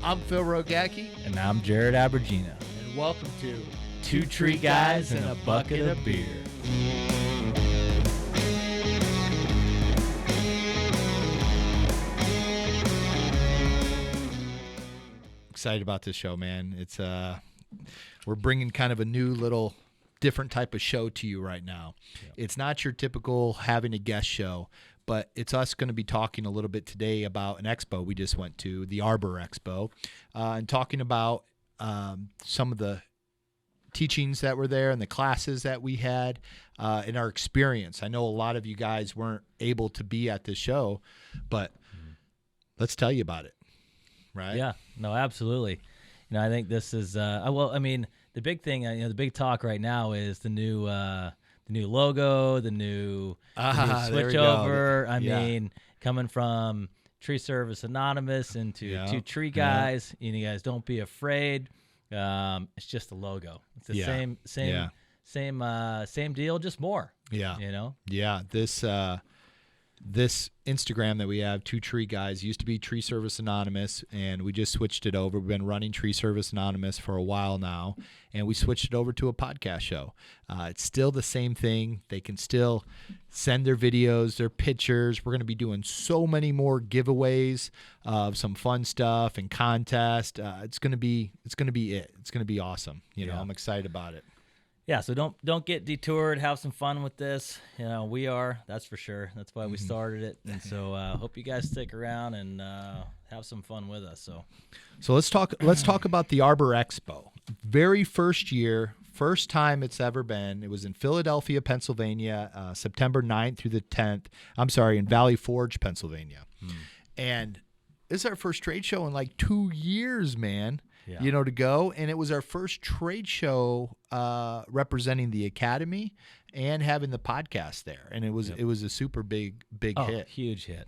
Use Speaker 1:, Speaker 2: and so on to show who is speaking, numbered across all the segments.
Speaker 1: I'm Phil Rogacki.
Speaker 2: And I'm Jared Abergina.
Speaker 1: And welcome to
Speaker 2: Two Tree Guys and a Bucket of Beer.
Speaker 1: Excited about this show, man. It's we're bringing kind of a new little different type of show to you right now. Yep. It's not your typical having a guest show, but it's us going to be talking a little bit today about an expo we just went to, the Arbor Expo, and talking about some of the teachings that were there and the classes that we had in our experience. I know a lot of you guys weren't able to be at this show, but let's tell you about it. Right?
Speaker 2: Yeah, no, absolutely. I think this is the big thing, the big talk right now is the new logo, the new switch over. I mean, coming from Tree Service Anonymous into Two Tree Guys. You guys don't be afraid. It's just the logo. It's the same deal, just more. Yeah.
Speaker 1: Yeah. This Instagram that we have, Two Tree Guys, used to be Tree Service Anonymous, and we just switched it over. We've been running Tree Service Anonymous for a while now, and we switched it over to a podcast show. It's still the same thing. They can still send their videos, their pictures. We're going to be doing so many more giveaways of some fun stuff and contest. It's going to be it. It's going to be awesome. I'm excited about it.
Speaker 2: Yeah, so don't get detoured. Have some fun with this. We are. That's for sure. That's why we started it. And so hope you guys stick around and have some fun with us.
Speaker 1: So let's talk about the Arbor Expo. Very first year, first time it's ever been. It was in Philadelphia, Pennsylvania, September 9th through the 10th. I'm sorry, in Valley Forge, Pennsylvania. And this is our first trade show in like 2 years, man. Yeah. To go. And it was our first trade show representing the Academy and having the podcast there. And it was a super big hit.
Speaker 2: Huge hit.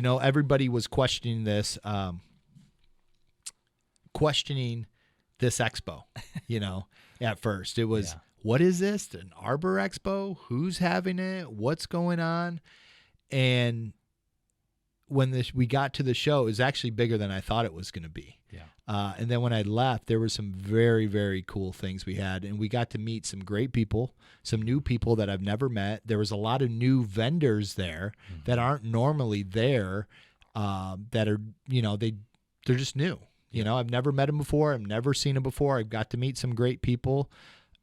Speaker 1: Everybody was questioning this expo, at first. It was, what is this? An Arbor Expo? Who's having it? What's going on? And when we got to the show, it was actually bigger than I thought it was going to be.
Speaker 2: Yeah.
Speaker 1: And then when I left, there were some very, very cool things we had. And we got to meet some great people, some new people that I've never met. There was a lot of new vendors there that aren't normally there, that are, they're just new. I've never met them before. I've never seen them before. I've got to meet some great people.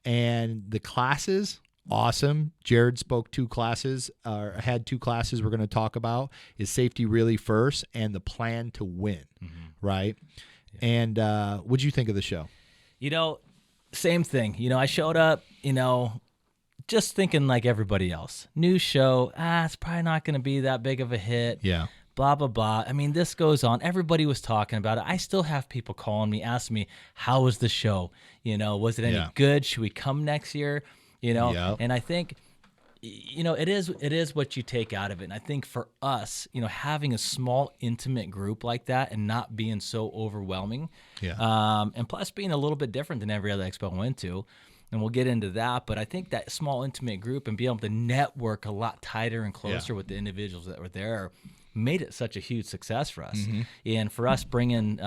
Speaker 1: And the classes, awesome. Jared spoke had two classes we're going to talk about, is Safety Really First and the Plan to Win, right? Yeah. And what'd you think of the show?
Speaker 2: Same thing. I showed up, just thinking like everybody else. New show, it's probably not going to be that big of a hit.
Speaker 1: Yeah.
Speaker 2: Blah, blah, blah. I mean, this goes on. Everybody was talking about it. I still have people calling me, asking me, how was the show? Was it any good? Should we come next year? And I think, it is what you take out of it. And I think for us, having a small, intimate group like that and not being so overwhelming, and plus being a little bit different than every other expo I went to, and we'll get into that. But I think that small, intimate group and being able to network a lot tighter and closer with the individuals that were there made it such a huge success for us. And for us bringing,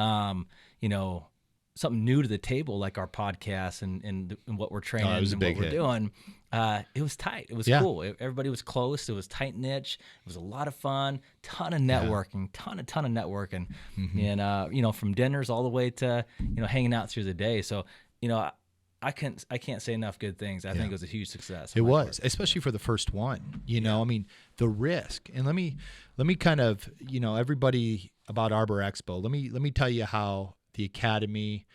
Speaker 2: something new to the table, like our podcast and what we're training and what we're doing, it was tight. It was cool. Everybody was close. It was tight niche. It was a lot of fun. Ton of networking. Ton of networking. And from dinners all the way to hanging out through the day. So I can't say enough good things. I think it was a huge success.
Speaker 1: It was, especially for the first one. I mean, the risk. And let me kind of everybody about Arbor Expo. Let me tell you how the Academy,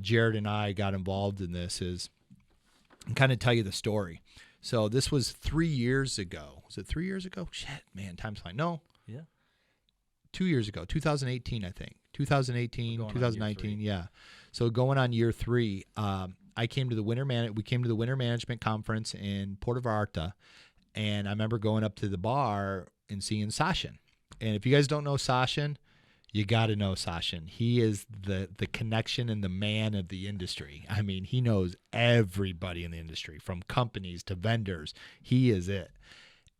Speaker 1: Jared and I got involved in this and kind of tell you the story. So this was 3 years ago. Was it 3 years ago? Shit, man, time's flying. No.
Speaker 2: Yeah.
Speaker 1: 2 years ago, 2018, I think. 2019, yeah. So going on year 3, we came to the Winter Management Conference in Puerto Vallarta, and I remember going up to the bar and seeing Sachin. And if you guys don't know Sachin, you got to know Sachin. He is the connection and the man of the industry. I mean, he knows everybody in the industry, from companies to vendors. He is it.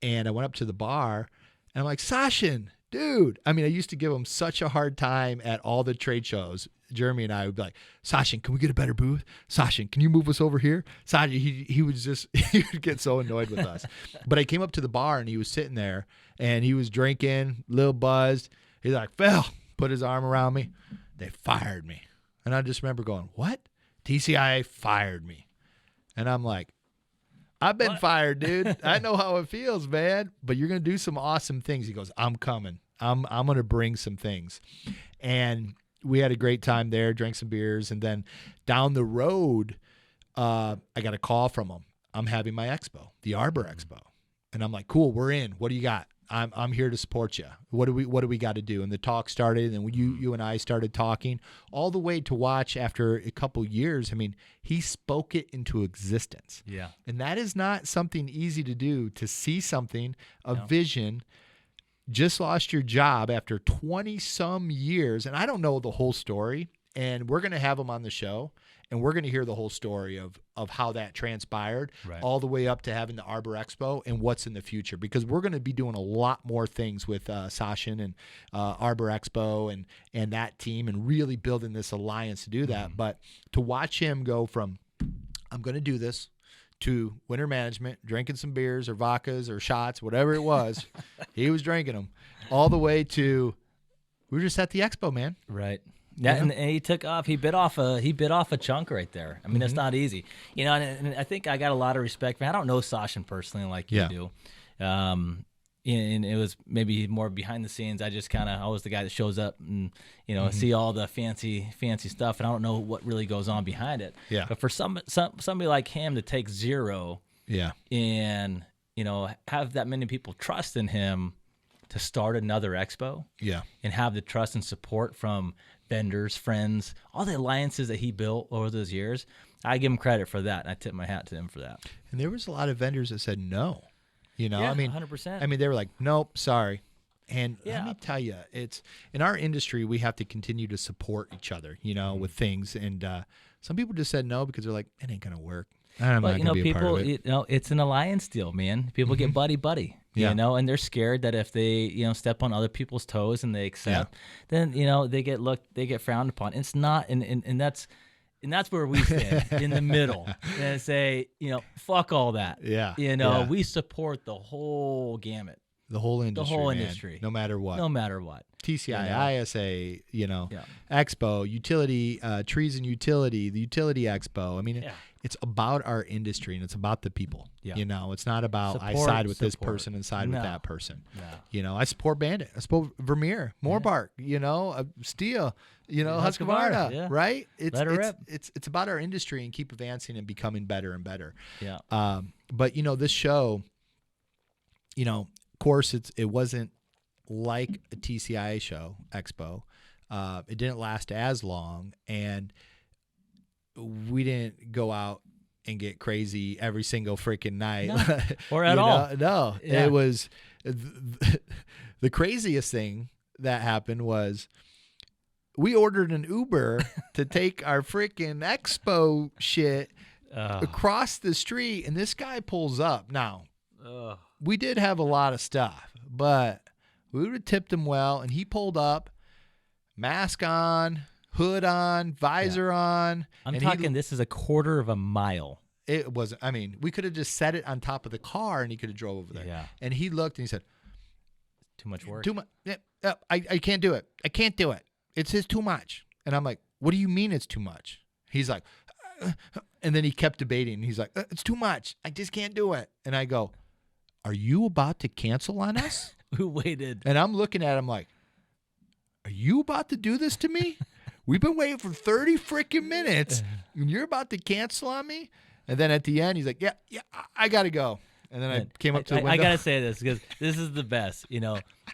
Speaker 1: And I went up to the bar, and I'm like, Sachin, Dude, I mean, I used to give him such a hard time at all the trade shows. Jeremy and I would be like, Sasha, can we get a better booth? Sasha, can you move us over here? Sasha, he would just, he would get so annoyed with us. But I came up to the bar and he was sitting there and he was drinking, a little buzzed. He's like, Phil, put his arm around me. They fired me. And I just remember going, what? TCI fired me. And I'm like, I've been fired, dude. I know how it feels, man. But you're going to do some awesome things. He goes, I'm coming. I'm going to bring some things. And we had a great time there, drank some beers. And then down the road, I got a call from him. I'm having my expo, the Arbor Expo. And I'm like, cool, we're in. What do you got? I'm here to support you. What do we got to do? And the talk started, and you and I started talking all the way to watch after a couple years. I mean, he spoke it into existence.
Speaker 2: Yeah.
Speaker 1: And that is not something easy to do, to see something, a vision. Just lost your job after 20 some years. And I don't know the whole story. And we're going to have him on the show. And we're going to hear the whole story of how that transpired, all the way up to having the Arbor Expo and what's in the future. Because we're going to be doing a lot more things with Sashin and Arbor Expo and that team, and really building this alliance to do that. But to watch him go from, I'm going to do this, to winter management, drinking some beers or vodkas or shots, whatever it was, he was drinking them, all the way to, we were just at the expo, man.
Speaker 2: Right. Yeah, and he took off. He bit off a chunk right there. I mean, it's not easy, you know. And I think I got a lot of respect for him. I don't know Sashin personally like you do, and it was maybe more behind the scenes. I just I was the guy that shows up and see all the fancy stuff, and I don't know what really goes on behind it.
Speaker 1: Yeah.
Speaker 2: But for somebody like him to take zero, and have that many people trust in him to start another expo, and have the trust and support from vendors, friends, all the alliances that he built over those years, I give him credit for that. And I tip my hat to him for that.
Speaker 1: And there was a lot of vendors that said no. I mean,
Speaker 2: 100%.
Speaker 1: I mean, they were like, nope, sorry. And let me tell you, it's in our industry, we have to continue to support each other, with things. And some people just said no because they're like, it ain't gonna work.
Speaker 2: But people, it's an alliance deal, man. People get buddy. And they're scared that if they, step on other people's toes and they accept, then they get frowned upon. It's not, and that's where we stand in the middle and say, fuck all that. We support the whole gamut.
Speaker 1: The whole industry.
Speaker 2: Industry.
Speaker 1: No matter what. TCI, ISA, Expo, utility, trees and utility, the utility expo. I mean, it's about our industry and it's about the people. It's not about I side with this person and side with that person. I support Bandit. I support Vermeer, Moorbark, Steel, Husqvarna, right? It's about our industry and keep advancing and becoming better and better. But this show, of course, it wasn't like a TCI show expo. It didn't last as long, and we didn't go out and get crazy every single freaking night.
Speaker 2: No. Or at all.
Speaker 1: No. It was the craziest thing that happened was we ordered an Uber to take our freaking expo shit across the street, and this guy pulls up. Now, we did have a lot of stuff, but we would have tipped him well, and he pulled up, mask on, hood on, visor on.
Speaker 2: I'm talking, this is a quarter of a mile.
Speaker 1: It wasn't. I mean, we could have just set it on top of the car, and he could have drove over there.
Speaker 2: Yeah.
Speaker 1: And he looked, and he said,
Speaker 2: too much work.
Speaker 1: Too much. I can't do it. I can't do it. It's just too much. And I'm like, what do you mean it's too much? He's like, and then he kept debating. He's like, it's too much. I just can't do it. And I go, are you about to cancel on us?
Speaker 2: Who waited?
Speaker 1: And I'm looking at him like, are you about to do this to me? We've been waiting for 30 freaking minutes, and you're about to cancel on me? And then at the end, he's like, yeah, I got to go. And then I came up to the window.
Speaker 2: I got to say this because this is the best,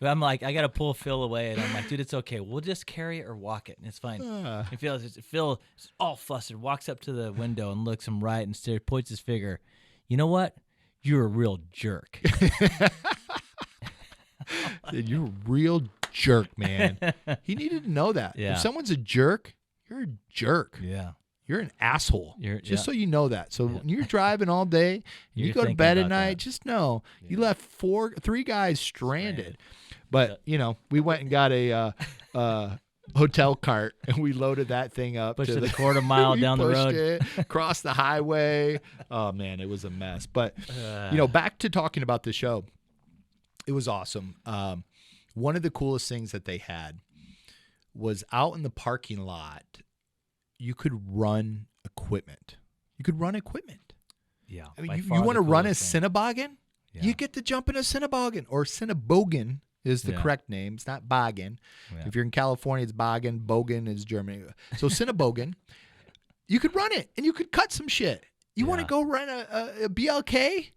Speaker 2: I'm like, I got to pull Phil away, and I'm like, dude, it's okay. We'll just carry it or walk it, and it's fine. And Phil is all flustered, walks up to the window and looks him right and stares, points his finger. You know what? You're a real jerk.
Speaker 1: You're a real jerk, man. He needed to know that.
Speaker 2: Yeah.
Speaker 1: If someone's a jerk, you're a jerk.
Speaker 2: Yeah.
Speaker 1: You're an asshole. So you know that. So when you're driving all day, and you go to bed at night, just know you left 3 guys stranded. But we went and got a hotel cart and we loaded that thing up
Speaker 2: pushed it a quarter mile down the road,
Speaker 1: across the highway. Oh man, it was a mess. But back to talking about the show, it was awesome. One of the coolest things that they had was out in the parking lot. You could run equipment.
Speaker 2: Yeah.
Speaker 1: I mean, you want to run a Cinnaboggan? Yeah. You get to jump in a Cinnaboggan, or Cinnabogan is the correct name. It's not Boggin. Yeah. If you're in California, it's Boggin. Bogan is Germany. So Cinnabogan, you could run it and you could cut some shit. You want to go run a BLK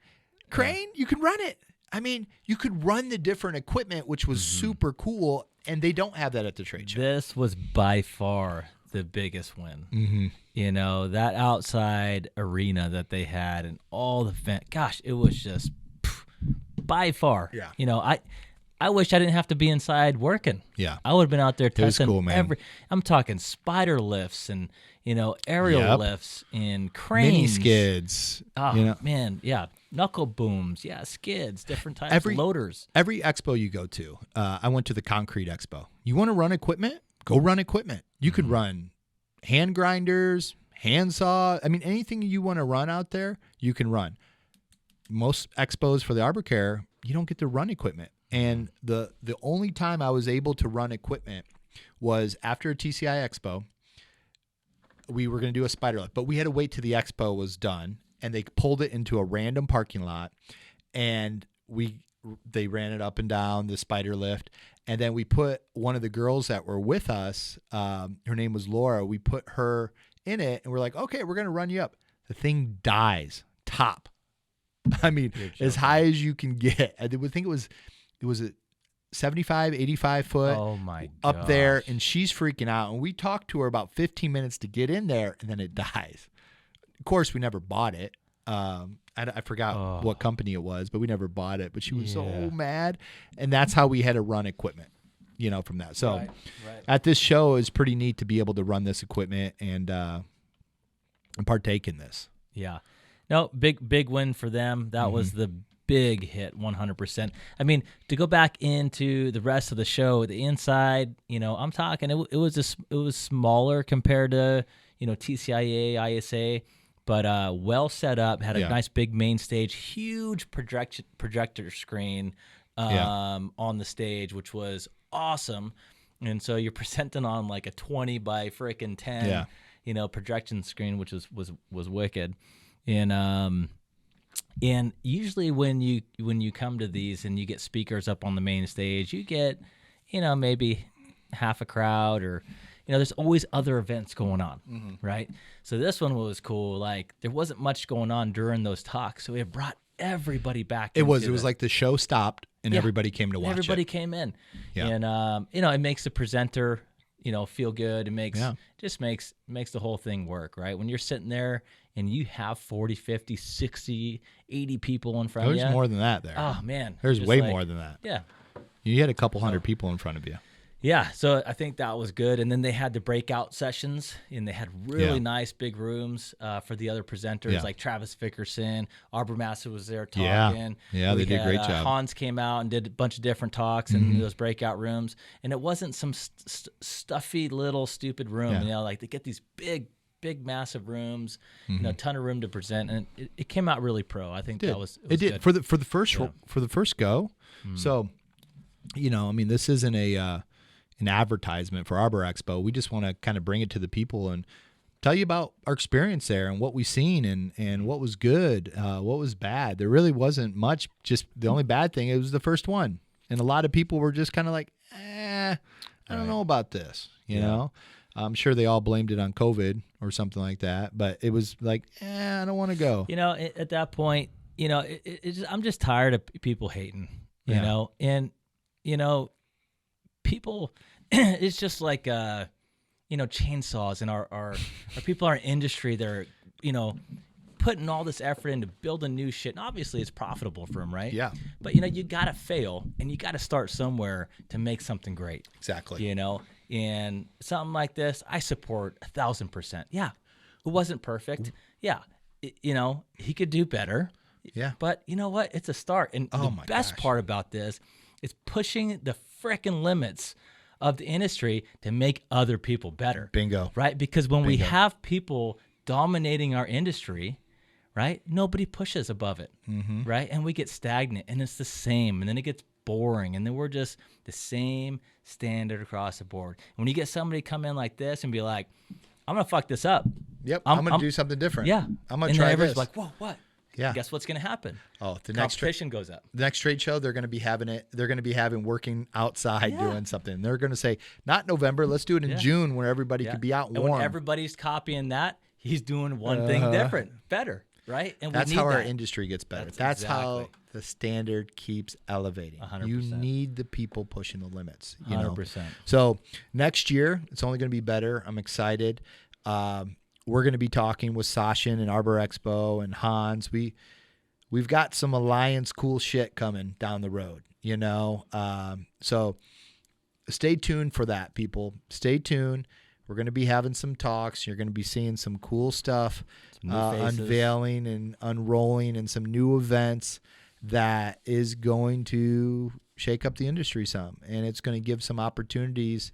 Speaker 1: crane? You can run it. I mean, you could run the different equipment, which was super cool, and they don't have that at the trade show.
Speaker 2: This was by far the biggest win. Mm-hmm. That outside arena that they had and all the gosh, it was just by far. Yeah. I wish I didn't have to be inside working.
Speaker 1: Yeah.
Speaker 2: I would have been out there testing
Speaker 1: cool, man.
Speaker 2: I'm talking spider lifts and aerial lifts and cranes.
Speaker 1: Mini skids.
Speaker 2: Oh, man, yeah. Knuckle booms, skids, different types of loaders.
Speaker 1: Every expo you go to, I went to the Concrete Expo. You want to run equipment? Go run equipment. You could run hand grinders, handsaw. I mean, anything you want to run out there, you can run. Most expos for the Arbor Care, you don't get to run equipment. And the only time I was able to run equipment was after a TCI Expo. We were going to do a spider lift, but we had to wait till the expo was done, and they pulled it into a random parking lot, and they ran it up and down the spider lift, and then we put one of the girls that were with us, her name was Laura, we put her in it, and we're like, okay, we're going to run you up. The thing dies top. I mean, as high as you can get. I would think it was a 75, 85 foot up there, and she's freaking out. And we talked to her about 15 minutes to get in there, and then it dies. Of course, we never bought it. I forgot what company it was, but we never bought it. But she was so mad, and that's how we had to run equipment, from that. So at this show, it's pretty neat to be able to run this equipment and partake in this.
Speaker 2: Yeah. No, big win for them. That was the big hit, 100%. I mean, to go back into the rest of the show, the inside, I'm talking, it was smaller compared to, TCIA, ISA, but well set up, had a nice big main stage, huge projector screen on the stage, which was awesome. And so you're presenting on like a 20 by frickin' 10, projection screen, which was wicked. And usually when you come to these and you get speakers up on the main stage, you get, maybe half a crowd, or, there's always other events going on, right? So this one was cool. Like, there wasn't much going on during those talks, so it brought everybody back.
Speaker 1: It was like the show stopped and everybody came to watch
Speaker 2: Everybody came in. Yeah. And, it makes the presenter, feel good. It makes the whole thing work, right? When you're sitting there and you have 40, 50, 60, 80 people in front of you.
Speaker 1: There's more than that there.
Speaker 2: Oh, man.
Speaker 1: There's way more than that.
Speaker 2: Yeah.
Speaker 1: You had a couple hundred people in front of you.
Speaker 2: Yeah, so I think that was good. And then they had the breakout sessions, and they had really nice big rooms for the other presenters, like Travis Vickerson, Arbor Master was there talking.
Speaker 1: Yeah, they did a great job.
Speaker 2: Hans came out and did a bunch of different talks in those breakout rooms. And it wasn't some stuffy little stupid room. Like they get these big, massive rooms, a ton of room to present, and it came out really pro. I think it did
Speaker 1: good. for the first go. So, this isn't an advertisement for Arbor Expo. We just want to kind of bring it to the people and tell you about our experience there and what we've seen and what was good, what was bad. There really wasn't much. Just the only bad thing, it was the first one, and a lot of people were just kind of like, I don't know about this. You know. I'm sure they all blamed it on COVID or something like that, but it was like, I don't want to go.
Speaker 2: At that point, I'm just tired of people hating, you know, and, people, it's just like, chainsaws and our people, our industry, they're, putting all this effort into building new shit. And obviously it's profitable for them, right?
Speaker 1: Yeah.
Speaker 2: But, you got to fail and you got to start somewhere to make something great.
Speaker 1: Exactly.
Speaker 2: And something like this, I support 1,000%. Yeah. It wasn't perfect. Yeah. He could do better.
Speaker 1: Yeah.
Speaker 2: But you know what? It's a start. And the best part about this It's pushing the frickin' limits of the industry to make other people better.
Speaker 1: Bingo.
Speaker 2: Right? Because when we have people dominating our industry, right, nobody pushes above it, right? And we get stagnant, and it's the same, and then it gets boring, and then we're just the same standard across the board. When you get somebody come in like this and be like, I'm going to fuck this up.
Speaker 1: Yep, I'm going to do something different.
Speaker 2: Yeah.
Speaker 1: I'm going to try this.
Speaker 2: Everybody's like, whoa, what?
Speaker 1: Yeah.
Speaker 2: Guess what's going to happen?
Speaker 1: Oh, the
Speaker 2: competition goes up.
Speaker 1: The next trade show, they're going to be having it. They're going to be having working outside doing something. They're going to say, not November, let's do it in June where everybody could be out
Speaker 2: and
Speaker 1: warm.
Speaker 2: When everybody's copying that, he's doing one thing different, better, right? And
Speaker 1: that's
Speaker 2: we need
Speaker 1: how
Speaker 2: that.
Speaker 1: our industry gets better. That's how the standard keeps elevating.
Speaker 2: 100%.
Speaker 1: You need the people pushing the limits.
Speaker 2: 100%.
Speaker 1: So next year, it's only going to be better. I'm excited. We're going to be talking with Sachin and Arbor Expo and Hans. We've got some Alliance cool shit coming down the road, So stay tuned for that, people. Stay tuned. We're going to be having some talks. You're going to be seeing some cool stuff unveiling and unrolling, and some new events that is going to shake up the industry some. And it's going to give some opportunities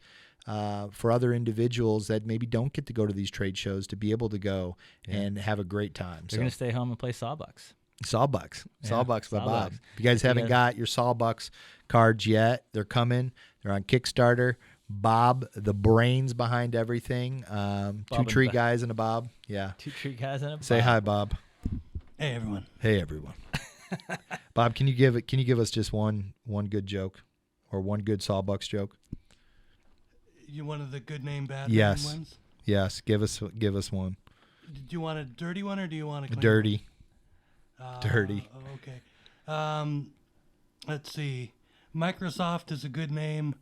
Speaker 1: for other individuals that maybe don't get to go to these trade shows to be able to go and have a great time.
Speaker 2: They're going to stay home and play Sawbucks.
Speaker 1: Sawbucks by Bob. If you guys haven't got your Sawbucks cards yet, they're coming. They're on Kickstarter. Bob, the brains behind everything. Two tree guys and a Bob. Yeah.
Speaker 2: Two tree guys and a Bob.
Speaker 1: Say hi, Bob.
Speaker 3: Hey, everyone.
Speaker 1: Hey, everyone. Bob, can you give us just one good joke, or one good Sawbucks joke?
Speaker 3: You wanted the good name, bad
Speaker 1: name
Speaker 3: ones?
Speaker 1: Yes. Give us one.
Speaker 3: Do you want a dirty one, or do you want a clean
Speaker 1: dirty?
Speaker 3: One?
Speaker 1: Dirty.
Speaker 3: Okay. Let's see. Microsoft is a good name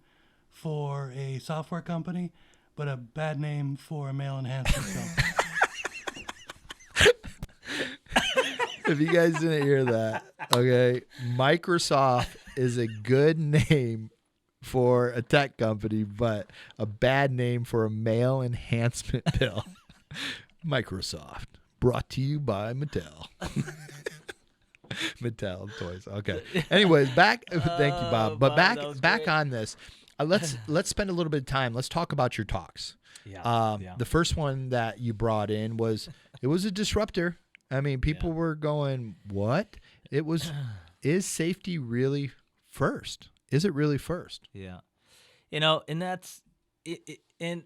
Speaker 3: for a software company, but a bad name for a male enhancement film.
Speaker 1: If you guys didn't hear that, okay, Microsoft is a good name for a tech company, but a bad name for a male enhancement pill. Microsoft, brought to you by Mattel. Mattel toys. Okay. Anyways, back. Thank you, Bob. But back on this. Let's spend a little bit of time. Let's talk about your talks.
Speaker 2: Yeah.
Speaker 1: The first one that you brought in was a disruptor. I mean, people were going, "What?" Is safety really first? Is it really first?
Speaker 2: Yeah. And that's it. And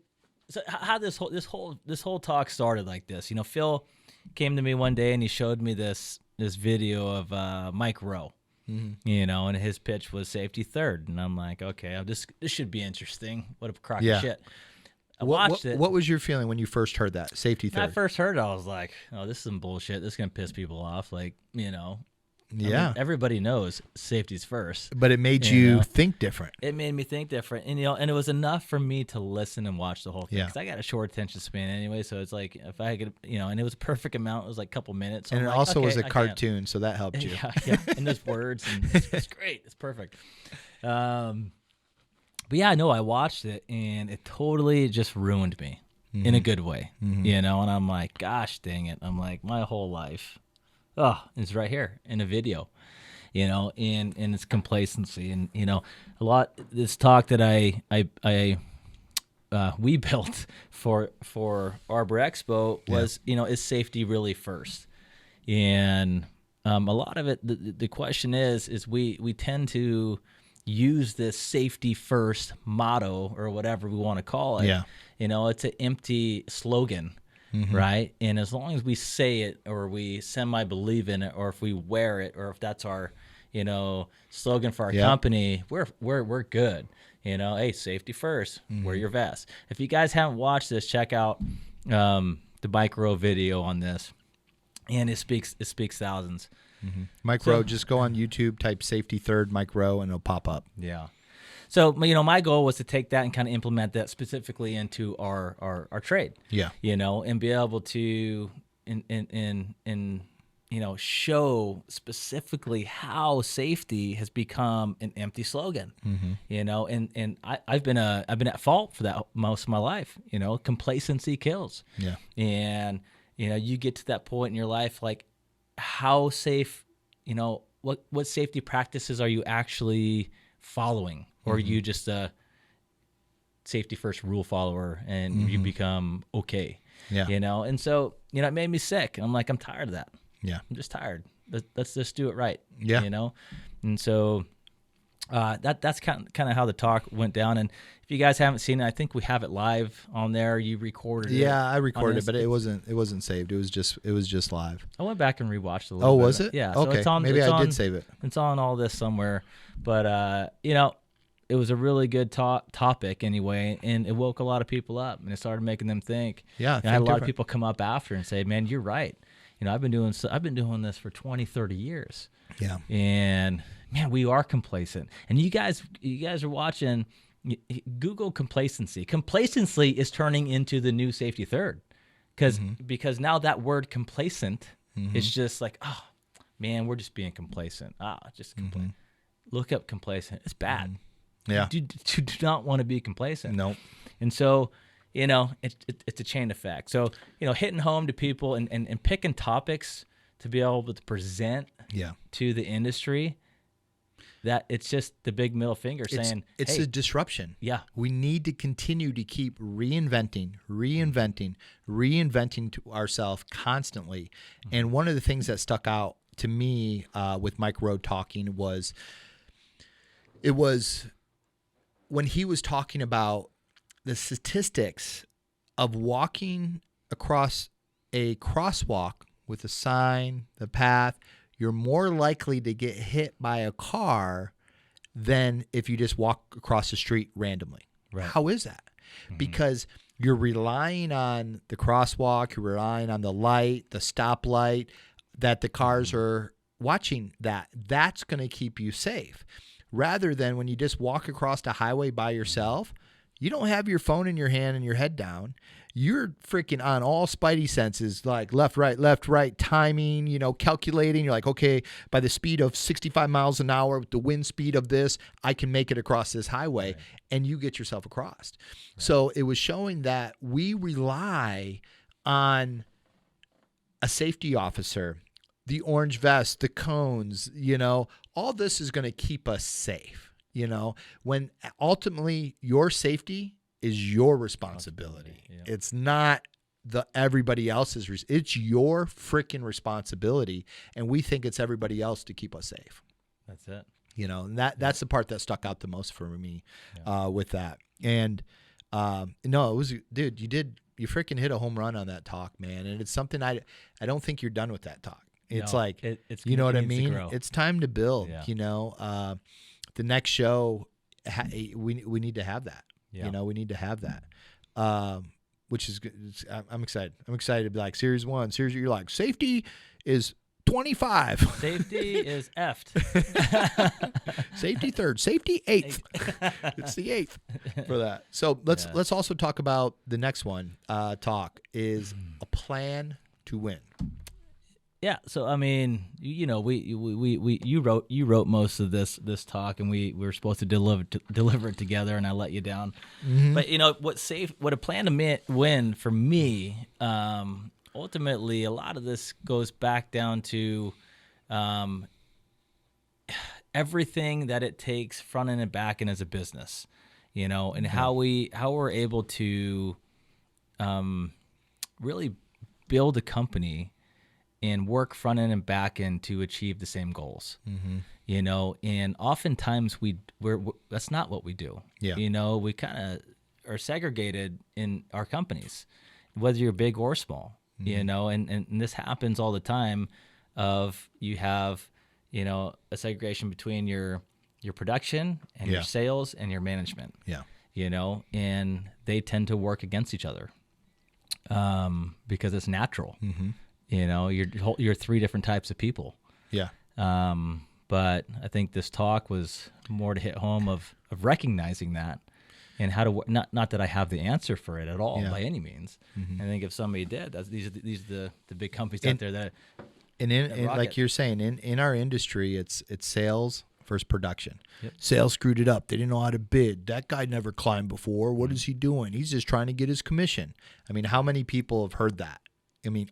Speaker 2: so how this whole talk started like this. Phil came to me one day and he showed me this video of Mike Rowe. Mm-hmm. And his pitch was safety third, and I'm like, okay, this should be interesting. What a crock of shit. I watched it.
Speaker 1: What was your feeling when you first heard that safety third?
Speaker 2: When I first heard it, I was like, oh, this is some bullshit. This is gonna piss people off. Like,
Speaker 1: Yeah.
Speaker 2: I mean, everybody knows safety's first.
Speaker 1: But it made you think different.
Speaker 2: It made me think different. And, and it was enough for me to listen and watch the whole thing.
Speaker 1: Yeah.
Speaker 2: Because I got a short attention span anyway. So it's like, if I could, and it was a perfect amount. It was like a couple minutes. So
Speaker 1: and
Speaker 2: I'm
Speaker 1: it also was a
Speaker 2: I
Speaker 1: cartoon, so that helped you.
Speaker 2: Yeah. And there's words. And it's great. It's perfect. But yeah, no, I watched it and it totally just ruined me in a good way. Mm-hmm. And I'm like, gosh, dang it. I'm like, my whole life. Oh, it's right here in a video. And its complacency, and a lot. This talk that we built for Arbor Expo was, is safety really first? And a lot of it, the question is we tend to use this safety first motto or whatever we want to call it.
Speaker 1: Yeah.
Speaker 2: It's an empty slogan. Mm-hmm. Right. And as long as we say it or we semi-believe in it, or if we wear it, or if that's our, slogan for our company, we're good. Hey, safety first, wear your vest. If you guys haven't watched this, check out the Mike Rowe video on this. And it speaks thousands.
Speaker 1: Mm-hmm. Mike Rowe, just go on YouTube, type safety third Mike Rowe, and it'll pop up.
Speaker 2: Yeah. So, my goal was to take that and kind of implement that specifically into our trade.
Speaker 1: Yeah.
Speaker 2: And be able to, show specifically how safety has become an empty slogan. Mm-hmm. And I've been at fault for that most of my life. Complacency kills.
Speaker 1: Yeah.
Speaker 2: And, you get to that point in your life, like how safe, what safety practices are you actually following, or you just a safety first rule follower and you become okay.
Speaker 1: Yeah.
Speaker 2: And so, it made me sick. I'm like, I'm tired of that.
Speaker 1: Yeah.
Speaker 2: I'm just tired. Let's just do it right.
Speaker 1: Yeah.
Speaker 2: And so that's kind of how the talk went down. And if you guys haven't seen it, I think we have it live on there. You recorded it.
Speaker 1: Yeah, I recorded it, but it wasn't saved. It was just live.
Speaker 2: I went back and rewatched a little bit.
Speaker 1: Oh, was it?
Speaker 2: Yeah.
Speaker 1: Okay.
Speaker 2: So it's on,
Speaker 1: Maybe I did save it.
Speaker 2: It's on all this somewhere. But, it was a really good topic anyway, and it woke a lot of people up, and it started making them think.
Speaker 1: Yeah.
Speaker 2: And I had a lot of people come up after and say, man, you're right. I've been doing this for 20, 30 years.
Speaker 1: Yeah.
Speaker 2: And man, we are complacent. And you guys are watching. Google complacency. Complacency is turning into the new safety third, because now that word complacent is just like, oh man, we're just being complacent. Just complacent. Look up complacent. It's bad.
Speaker 1: Yeah.
Speaker 2: You do not want to be complacent.
Speaker 1: No.
Speaker 2: And so, it's a chain effect. So, hitting home to people and picking topics to be able to present to the industry, that it's just the big middle finger saying,
Speaker 1: it's
Speaker 2: hey,
Speaker 1: a disruption.
Speaker 2: Yeah.
Speaker 1: We need to continue to keep reinventing to ourselves constantly. And one of the things that stuck out to me with Mike Rowe talking was when he was talking about the statistics of walking across a crosswalk with a sign, the path, you're more likely to get hit by a car than if you just walk across the street randomly.
Speaker 2: Right.
Speaker 1: How is that? Because you're relying on the crosswalk, you're relying on the light, the stoplight, that the cars are watching that. That's going to keep you safe. Rather than when you just walk across the highway by yourself, you don't have your phone in your hand and your head down. You're freaking on all spidey senses, like left, right, timing, calculating. You're like, okay, by the speed of 65 miles an hour, with the wind speed of this, I can make it across this highway. Right. And you get yourself across. Right. So it was showing that we rely on a safety officer, the orange vest, the cones, all this is going to keep us safe, when ultimately your safety is your responsibility. Yeah. It's not everybody else's. It's your freaking responsibility. And we think it's everybody else to keep us safe.
Speaker 2: That's it.
Speaker 1: And that's the part that stuck out the most for me with that. And no, it was, dude, you freaking hit a home run on that talk, man. And it's something I don't think you're done with that talk. It's it's you know what I mean? It's time to build, the next show, we need to have that. Yeah. We need to have that, which is good. I'm excited. I'm excited to be like series 1. You're like, safety is 25.
Speaker 2: Safety is effed.
Speaker 1: Safety 3rd. Safety 8th. It's the 8th for that. So let's also talk about the next one. Talk is a plan to win.
Speaker 2: Yeah, so I mean, you wrote most of this talk, and we were supposed to deliver it together, and I let you down. But what a plan to win for me, ultimately, a lot of this goes back down to everything that it takes front end and back end as a business, and how we're able to really build a company and work front end and back end to achieve the same goals, and oftentimes we're that's not what we do. Yeah. We kind of are segregated in our companies, whether you're big or small, and this happens all the time of you have, a segregation between your production and your sales and your management, and they tend to work against each other, because it's natural. You're 3 different types of people. Yeah. But I think this talk was more to hit home of recognizing that, and how to not that I have the answer for it at all by any means. I think if somebody did, these are the big companies out there that. And
Speaker 1: like you're saying, in our industry, it's sales versus production. Yep. Sales screwed it up. They didn't know how to bid. That guy never climbed before. What is he doing? He's just trying to get his commission. I mean, how many people have heard that?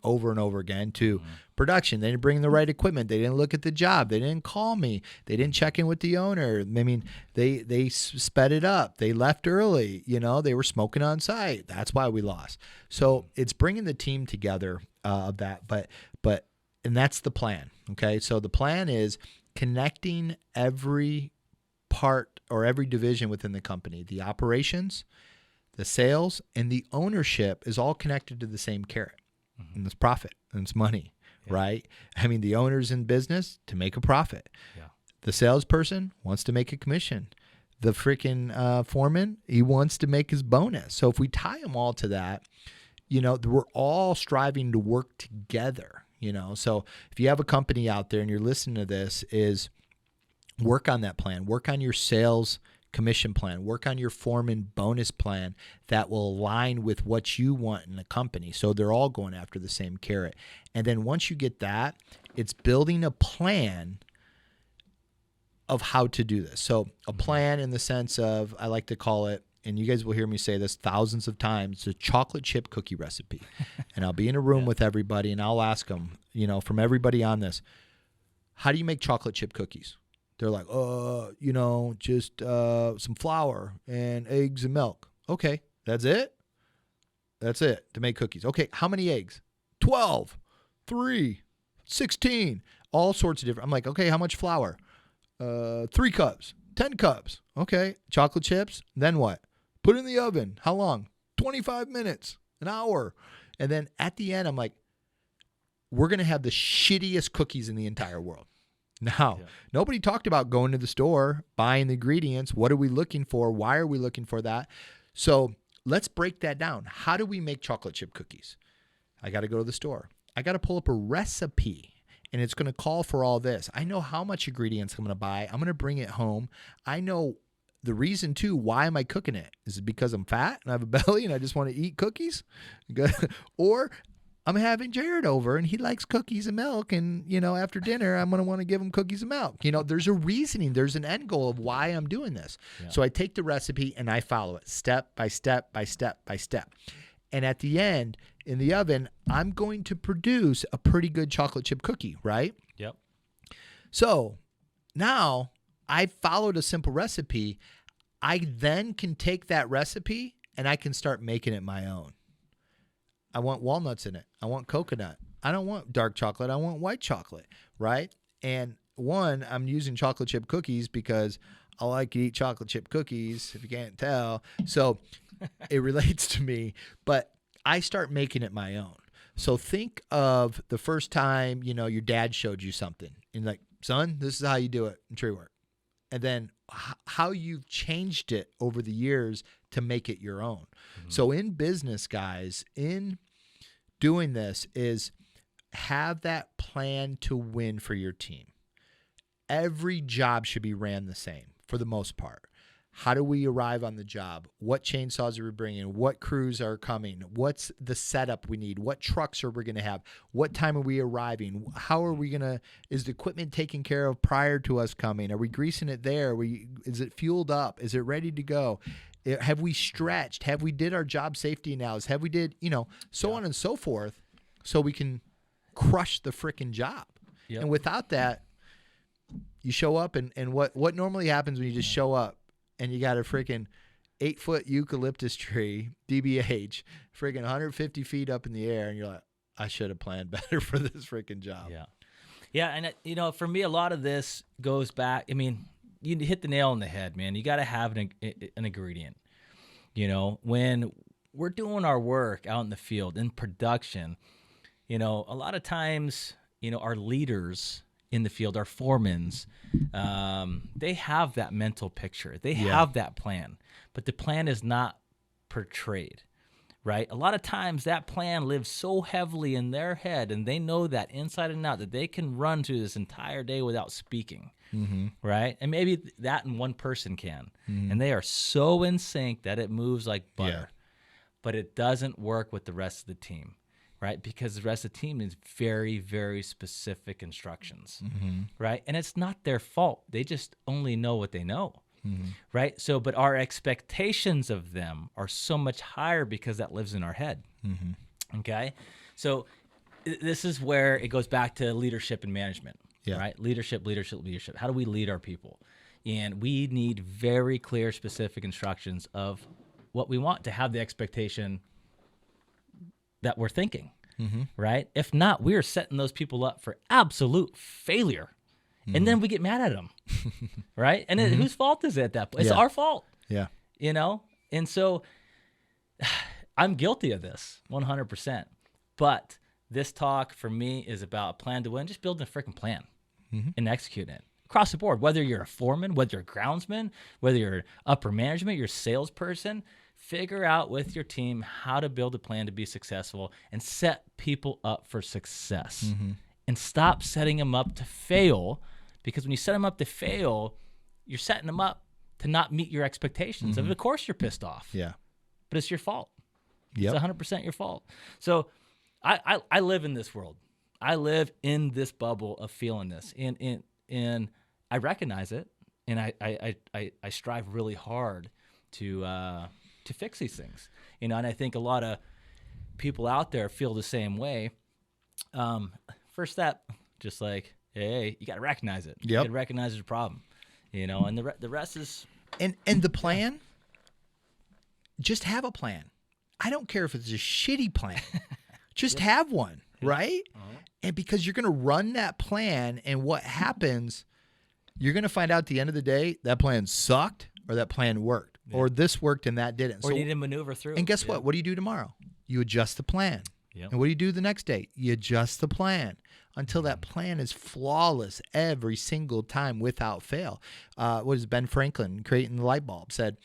Speaker 1: over and over again, to production. They didn't bring the right equipment. They didn't look at the job. They didn't call me. They didn't check in with the owner. They sped it up. They left early. They were smoking on site. That's why we lost. So it's bringing the team together of that. And that's the plan. Okay. So the plan is connecting every part or every division within the company. The operations, the sales, and the ownership is all connected to the same carrot. And it's profit and it's money, right? The owner's in business to make a profit. Yeah. The salesperson wants to make a commission. The freaking foreman, he wants to make his bonus. So if we tie them all to that, we're all striving to work together, So if you have a company out there and you're listening to this, is work on that plan. Work on your sales commission plan. Work on your foreman bonus plan that will align with what you want in the company. So they're all going after the same carrot. And then once you get that, it's building a plan of how to do this. So a plan in the sense of, I like to call it, and you guys will hear me say this thousands of times, it's a chocolate chip cookie recipe. And I'll be in a room with everybody and I'll ask them, from everybody on this, how do you make chocolate chip cookies? They're like, just some flour and eggs and milk. Okay, that's it? That's it to make cookies. Okay, how many eggs? 12, 3, 16, all sorts of different. I'm like, okay, how much flour? 3 cups, 10 cups. Okay, chocolate chips. Then what? Put it in the oven. How long? 25 minutes, an hour. And then at the end, I'm like, we're going to have the shittiest cookies in the entire world. Now, nobody talked about going to the store, buying the ingredients. What are we looking for? Why are we looking for that? So let's break that down. How do we make chocolate chip cookies? I got to go to the store. I got to pull up a recipe, and it's going to call for all this. I know how much ingredients I'm going to buy. I'm going to bring it home. I know the reason, too, why am I cooking it? Is it because I'm fat and I have a belly and I just want to eat cookies? Or I'm having Jared over and he likes cookies and milk, and after dinner I'm going to want to give him cookies and milk. There's a reasoning, there's an end goal of why I'm doing this. Yeah. So I take the recipe and I follow it step by step by step by step. And at the end, in the oven, I'm going to produce a pretty good chocolate chip cookie, right?
Speaker 2: Yep.
Speaker 1: So now I followed a simple recipe. I then can take that recipe and I can start making it my own. I want walnuts in it. I want coconut. I don't want dark chocolate. I want white chocolate, right? And I'm using chocolate chip cookies because I like to eat chocolate chip cookies, if you can't tell. So it relates to me, but I start making it my own. So think of the first time, your dad showed you something and like, son, this is how you do it in tree work. And then how you've changed it over the years to make it your own. Mm-hmm. So in business, guys, in doing this is have that plan to win for your team. Every job should be ran the same for the most part. How do we arrive on the job? What chainsaws are we bringing? What crews are coming? What's the setup we need? What trucks are we going to have? What time are we arriving? How are we going to, is the equipment taken care of prior to us coming? Are we greasing it there? Is it fueled up? Is it ready to go? Have we stretched? Have we did our job safety analysis? Have we did, so on and so forth, so we can crush the freaking job. Yep. And without that, you show up and what normally happens when you just show up and you got a freaking 8-foot eucalyptus tree, DBH, freaking 150 feet up in the air, and you're like, I should have planned better for this freaking job.
Speaker 2: Yeah. Yeah, and for me, a lot of this goes back, you hit the nail on the head, man. You got to have an ingredient. When we're doing our work out in the field, in production, a lot of times, our leaders in the field, our foremans, they have that mental picture. They have that plan, but the plan is not portrayed, right? A lot of times that plan lives so heavily in their head, and they know that inside and out that they can run through this entire day without speaking, right? And maybe that in one person can, and they are so in sync that it moves like butter, but it doesn't work with the rest of the team. Right, because the rest of the team is very, very specific instructions, right? And it's not their fault. They just only know what they know, right? So, but our expectations of them are so much higher because that lives in our head, okay? So this is where it goes back to leadership and management,
Speaker 1: Yeah.
Speaker 2: right? Leadership. How do we lead our people? And we need very clear, specific instructions of what we want to have the expectation that we're thinking, right? If not, we are setting those people up for absolute failure. And then we get mad at them, right? And then whose fault is it at that point? It's our fault.
Speaker 1: Yeah.
Speaker 2: You know? And so I'm guilty of this 100%. But this talk for me is about a plan to win, just building a freaking plan and executing it across the board. Whether you're a foreman, whether you're a groundsman, whether you're upper management, you're a salesperson, figure out with your team how to build a plan to be successful and set people up for success. And stop setting them up to fail, because when you set them up to fail, you're setting them up to not meet your expectations. Of course you're pissed off.
Speaker 1: Yeah.
Speaker 2: But it's your fault.
Speaker 1: Yep.
Speaker 2: It's 100% your fault. So I live in this world. I live in this bubble of feeling this. And I recognize it, and I strive really hard to fix these things. You know, and I think a lot of people out there feel the same way. First step, just like, hey, you got to recognize it. You got to recognize there's a problem. You know, and the rest is...
Speaker 1: And the plan, just have a plan. I don't care if it's a shitty plan. Just have one, right? And because you're going to run that plan, and what happens, you're going to find out at the end of the day, that plan sucked or that plan worked. Or this worked and that didn't.
Speaker 2: Or you need to maneuver through.
Speaker 1: And guess what? What do you do tomorrow? You adjust the plan.
Speaker 2: Yep.
Speaker 1: And what do you do the next day? You adjust the plan until that plan is flawless every single time without fail. What is Ben Franklin, creating the light bulb, said,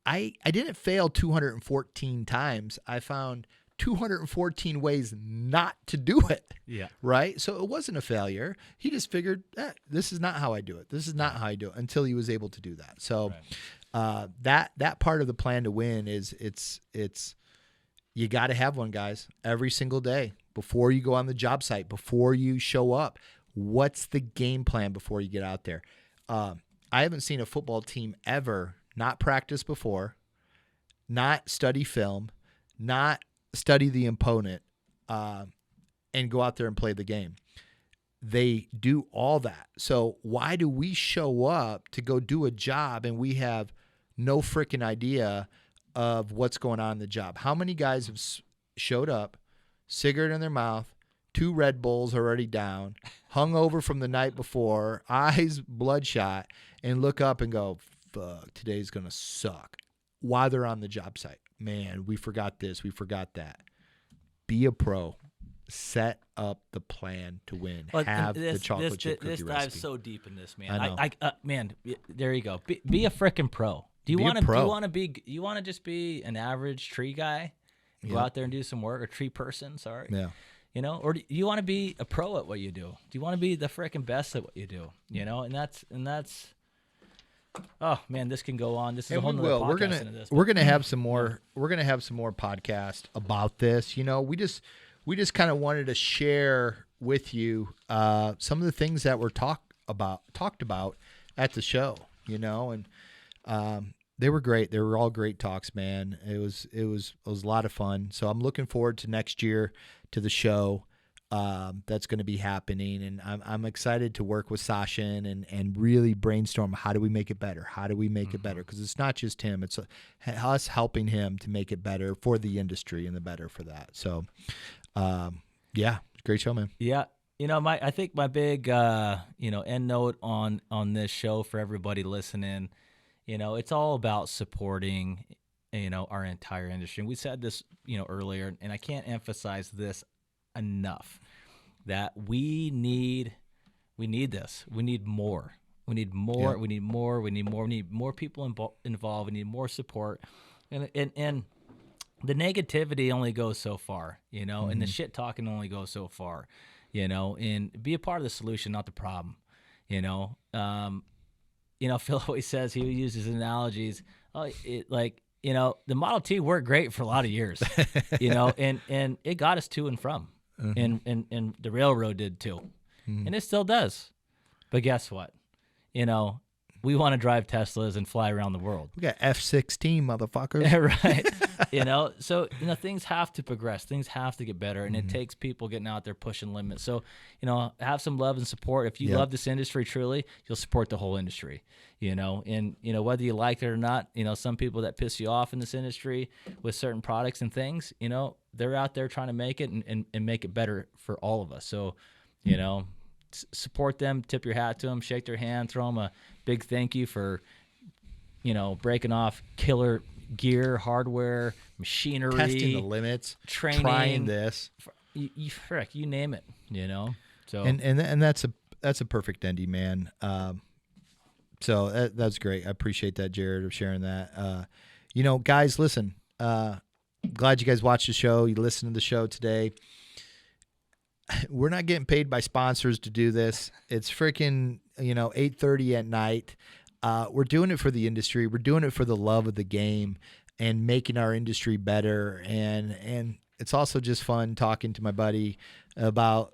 Speaker 1: I didn't fail 214 times. I found 214 ways not to do it.
Speaker 2: Yeah.
Speaker 1: Right? So it wasn't a failure. He just figured, this is not how I do it. This is not how I do it, until he was able to do that. So that part of the plan to win is it's you got to have one, guys, every single day before you go on the job site, before you show up. What's the game plan before you get out there? I haven't seen a football team ever not practice before, not study film, not study the opponent, and go out there and play the game. They do all that. So why do we show up to go do a job and we have no freaking idea of what's going on in the job? How many guys have showed up, cigarette in their mouth, 2 Red Bulls already down, hungover from the night before, eyes bloodshot, and look up and go, fuck, today's going to suck, while they're on the job site? Man, we forgot this, we forgot that. Be a pro. Set up the plan to win.
Speaker 2: Well,
Speaker 1: have the chocolate chip cookie
Speaker 2: This
Speaker 1: recipe.
Speaker 2: dives so deep in this, man.
Speaker 1: I know.
Speaker 2: Man, there you go. Be a frickin' pro. Do you want to just be an average tree guy? Go out there and do some work, or tree person, sorry.
Speaker 1: Yeah.
Speaker 2: You know, or do you want to be a pro at what you do? Do you want to be the frickin' best at what you do? You know, and that's oh man, this can go on. This is a whole nother podcast into this.
Speaker 1: We're gonna have some more. We're gonna have some more podcasts about this. You know, we just kind of wanted to share with you some of the things that were talked about at the show. You know, and they were great. They were all great talks, man. It was a lot of fun. So I'm looking forward to next year, to the show that's going to be happening, and I'm excited to work with Sashin and really brainstorm, how do we make it better? How do we make it better? Because it's not just him; it's us helping him to make it better for the industry and the better for that. So, yeah, great show, man.
Speaker 2: Yeah. You know, I think my big end note on this show for everybody listening, you know, it's all about supporting, you know, our entire industry. And we said this, you know, earlier, and I can't emphasize this enough, that we need this. We need more. We need more. Yeah. We need more. We need more. We need more people involved. We need more support. And the negativity only goes so far, you know, and the shit talking only goes so far, you know, and be a part of the solution, not the problem, you know. You know, Phil always says, he uses analogies, you know, the Model T worked great for a lot of years, you know, and it got us to and from, and the railroad did too, and it still does. But guess what? You know, we want to drive Teslas and fly around the world.
Speaker 1: We got F-16, motherfuckers.
Speaker 2: Right. So, things have to progress. Things have to get better, and it takes people getting out there pushing limits. So, have some love and support. If you love this industry truly, you'll support the whole industry, and, whether you like it or not, some people that piss you off in this industry with certain products and things, they're out there trying to make it and make it better for all of us. So, support them, tip your hat to them, shake their hand, throw them a big thank you for, breaking off killer gear, hardware, machinery,
Speaker 1: testing the limits,
Speaker 2: training,
Speaker 1: trying this.
Speaker 2: You name it, So
Speaker 1: and that's a perfect ending, man. So that's great. I appreciate that, Jared, of sharing that. Guys, listen. Glad you guys watched the show. You listened to the show today. We're not getting paid by sponsors to do this. It's freaking 8:30 at night. We're doing it for the industry. We're doing it for the love of the game and making our industry better. And it's also just fun talking to my buddy about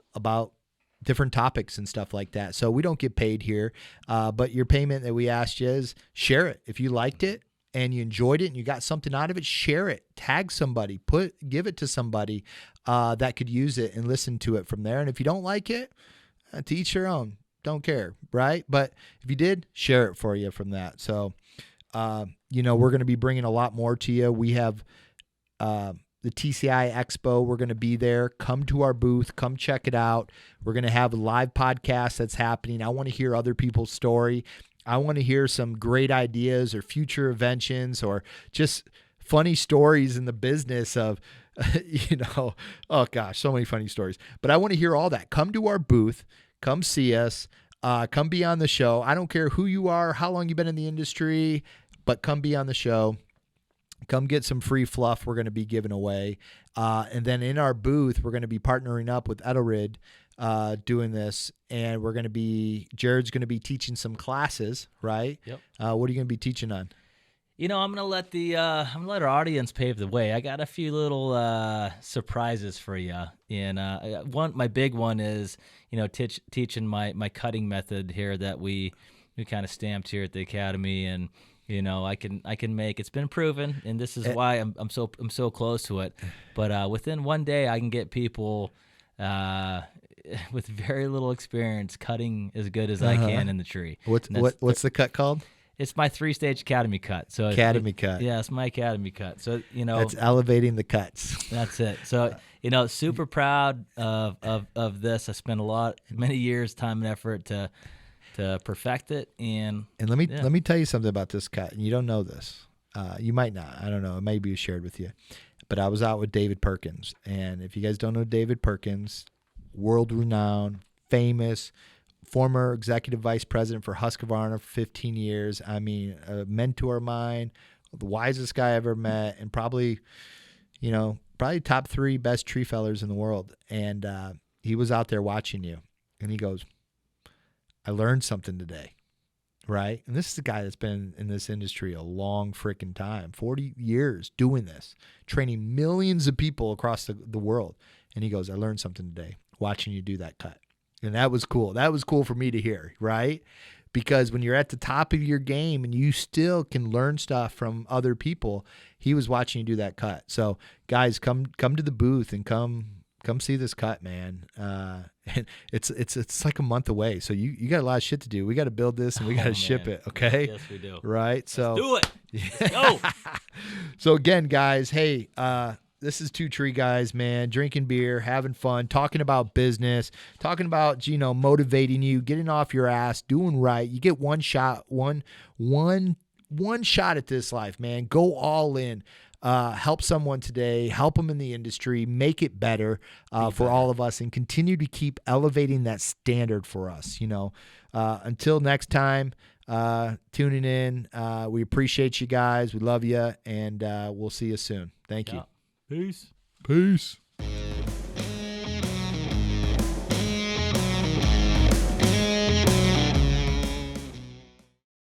Speaker 1: different topics and stuff like that. So we don't get paid here, but your payment that we asked you is share it. If you liked it and you enjoyed it and you got something out of it, share it, tag somebody, give it to somebody that could use it and listen to it from there. And if you don't like it, to each their own. Don't care, right? But if you did, share it for you from that. So, we're going to be bringing a lot more to you. We have the TCI Expo. We're going to be there. Come to our booth. Come check it out. We're going to have a live podcast that's happening. I want to hear other people's story. I want to hear some great ideas or future inventions or just funny stories in the business of, oh gosh, so many funny stories. But I want to hear all that. Come to our booth. Come see us. Come be on the show. I don't care who you are, how long you've been in the industry, but come be on the show. Come get some free fluff we're going to be giving away. And then in our booth, we're going to be partnering up with Edelrid doing this. And Jared's going to be teaching some classes, right?
Speaker 2: Yep.
Speaker 1: What are you going to be teaching on?
Speaker 2: I'm gonna let our audience pave the way. I got a few little surprises for you, and my big one is teaching my cutting method here that we kind of stamped here at the academy, and I can make. It's been proven, and this is why I'm so close to it. But within one day, I can get people with very little experience cutting as good as I can in the tree.
Speaker 1: What's the cut called?
Speaker 2: It's my 3-stage academy cut. So
Speaker 1: cut.
Speaker 2: Yeah, it's my academy cut. So
Speaker 1: that's elevating the cuts.
Speaker 2: That's it. So super proud of this. I spent many years, time and effort to perfect it. And
Speaker 1: let me tell you something about this cut. And you don't know this. You might not. I don't know. It may be shared with you. But I was out with David Perkins, and if you guys don't know David Perkins, world-renowned, famous. Former executive vice president for Husqvarna for 15 years. I mean, a mentor of mine, the wisest guy I ever met, and probably top 3 best tree fellers in the world. And he was out there watching you, and he goes, I learned something today, right? And this is a guy that's been in this industry a long freaking time, 40 years doing this, training millions of people across the world. And he goes, I learned something today watching you do that cut. And that was cool. That was cool for me to hear, right? Because when you're at the top of your game and you still can learn stuff from other people, he was watching you do that cut. So, guys, come to the booth and come see this cut, man. It's like a month away, so you got a lot of shit to do. We got to build this and we got to ship it, okay?
Speaker 2: Yes, we do.
Speaker 1: Right? So
Speaker 2: let's do it. Let's go.
Speaker 1: So again, guys, hey. This is 2 Tree Guys, man, drinking beer, having fun, talking about business, talking about, motivating you, getting off your ass, doing right. You get one shot, one shot at this life, man. Go all in. Help someone today, help them in the industry, make it better for all of us, and continue to keep elevating that standard for us. Until next time, tuning in. We appreciate you guys. We love you, and we'll see you soon. Thank you.
Speaker 2: Peace.
Speaker 1: Peace.